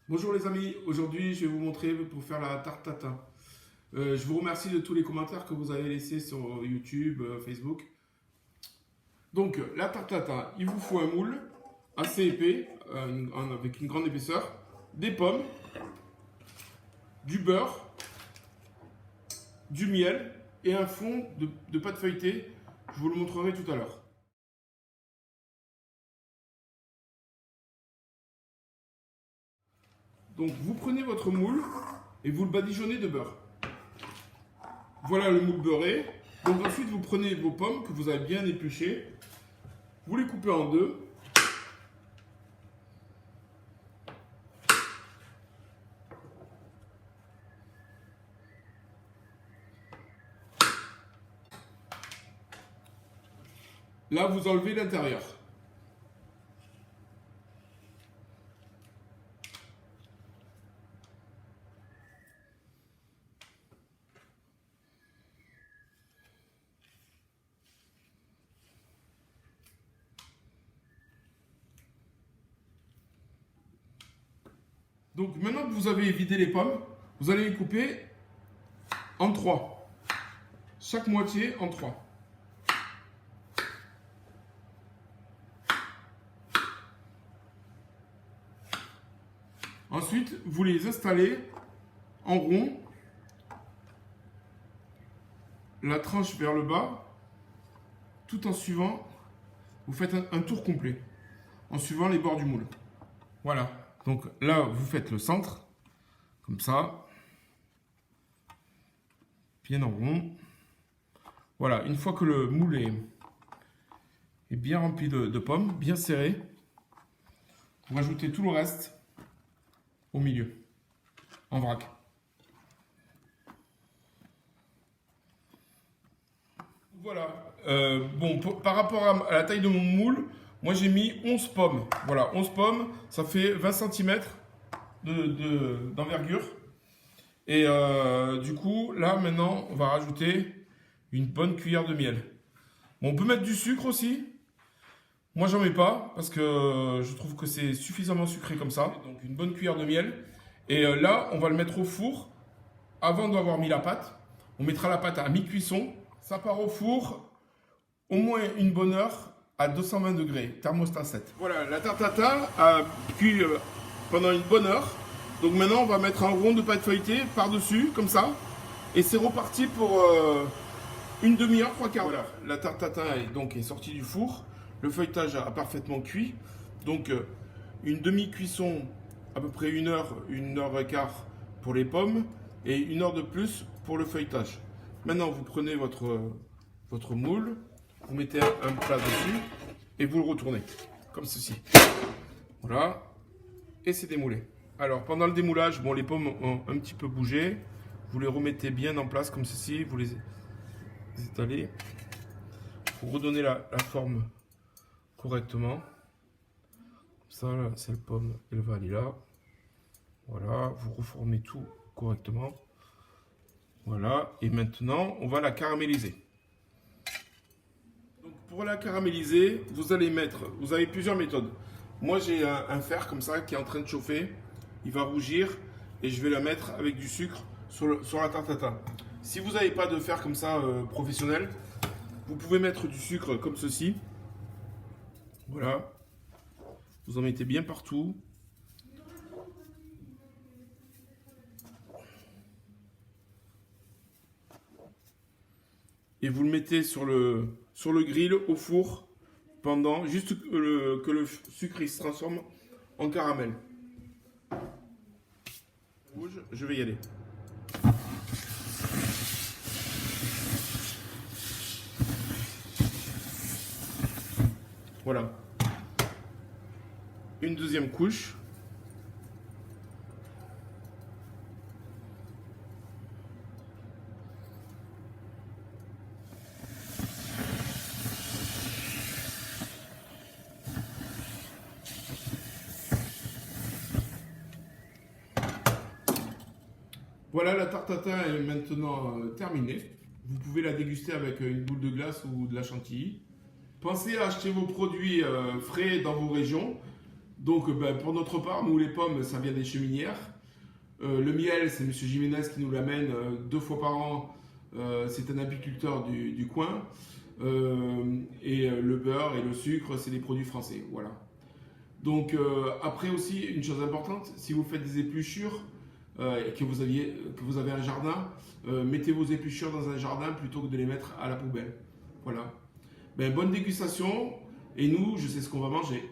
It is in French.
Bonjour les amis, aujourd'hui je vais vous montrer pour faire la tarte tatin. Je vous remercie de tous les commentaires que vous avez laissés sur YouTube, Facebook. Donc la tarte tatin, il vous faut un moule assez épais, avec une grande épaisseur, des pommes, du beurre, du miel et un fond de pâte feuilletée. Je vous le montrerai tout à l'heure. Donc vous prenez votre moule et vous le badigeonnez de beurre. Voilà le moule beurré. Donc ensuite vous prenez vos pommes que vous avez bien épluchées, vous les coupez en deux. Là vous enlevez l'intérieur. Donc maintenant que vous avez vidé les pommes, vous allez les couper en trois. Chaque moitié en trois. Ensuite, vous les installez en rond, la tranche vers le bas, tout en suivant, vous faites un tour complet, en suivant les bords du moule. Voilà. Donc là, vous faites le centre, comme ça, bien en rond. Voilà, une fois que le moule est bien rempli de pommes, bien serré, vous rajoutez tout le reste au milieu, en vrac. Voilà. Bon, par rapport à la taille de mon moule, moi j'ai mis 11 pommes. Voilà, 11 pommes, ça fait 20 cm d'envergure. Et du coup, là maintenant, on va rajouter une bonne cuillère de miel. Bon, on peut mettre du sucre aussi. Moi, j'en mets pas parce que je trouve que c'est suffisamment sucré comme ça. Donc, une bonne cuillère de miel. Et là, on va le mettre au four avant d'avoir mis la pâte. On mettra la pâte à mi-cuisson. Ça part au four au moins une bonne heure à 220 degrés, thermostat 7. Voilà, la tarte tatin a cuit pendant une bonne heure. Donc maintenant, on va mettre un rond de pâte feuilletée par-dessus, comme ça. Et c'est reparti pour une demi-heure, trois quarts d'heure. Voilà, la tarte tatin est sortie du four. Le feuilletage a parfaitement cuit. Donc une demi-cuisson, à peu près une heure et quart pour les pommes. Et une heure de plus pour le feuilletage. Maintenant, vous prenez votre moule, vous mettez un plat dessus et vous le retournez, comme ceci. Voilà, et c'est démoulé. Alors, pendant le démoulage, bon, les pommes ont un petit peu bougé. Vous les remettez bien en place, comme ceci. Vous les étalez pour redonner la forme correctement. Comme ça, là, c'est le pomme, elle va aller là. Voilà, vous reformez tout correctement. Voilà, et maintenant, on va la caraméliser. Donc, pour la caraméliser, vous avez plusieurs méthodes. Moi, j'ai un fer comme ça qui est en train de chauffer. Il va rougir et je vais la mettre avec du sucre sur la tarte tatin. Si vous n'avez pas de fer comme ça professionnel, vous pouvez mettre du sucre comme ceci. Voilà. Vous en mettez bien partout. Et vous le mettez sur le grill au four pendant juste que le sucre il se transforme en caramel. Rouge, je vais y aller. Voilà. Une deuxième couche. Voilà, la tarte tatin est maintenant terminée. Vous pouvez la déguster avec une boule de glace ou de la chantilly. Pensez à acheter vos produits frais dans vos régions. Donc, ben, pour notre part, nous, les pommes, ça vient des cheminières. Le miel, c'est M. Jiménez qui nous l'amène 2 fois par an. C'est un apiculteur du coin. Et le beurre et le sucre, c'est des produits français. Voilà. Donc, après aussi, une chose importante, si vous faites des épluchures et que vous avez un jardin, mettez vos épluchures dans un jardin plutôt que de les mettre à la poubelle. Voilà. Ben, bonne dégustation. Et nous, je sais ce qu'on va manger.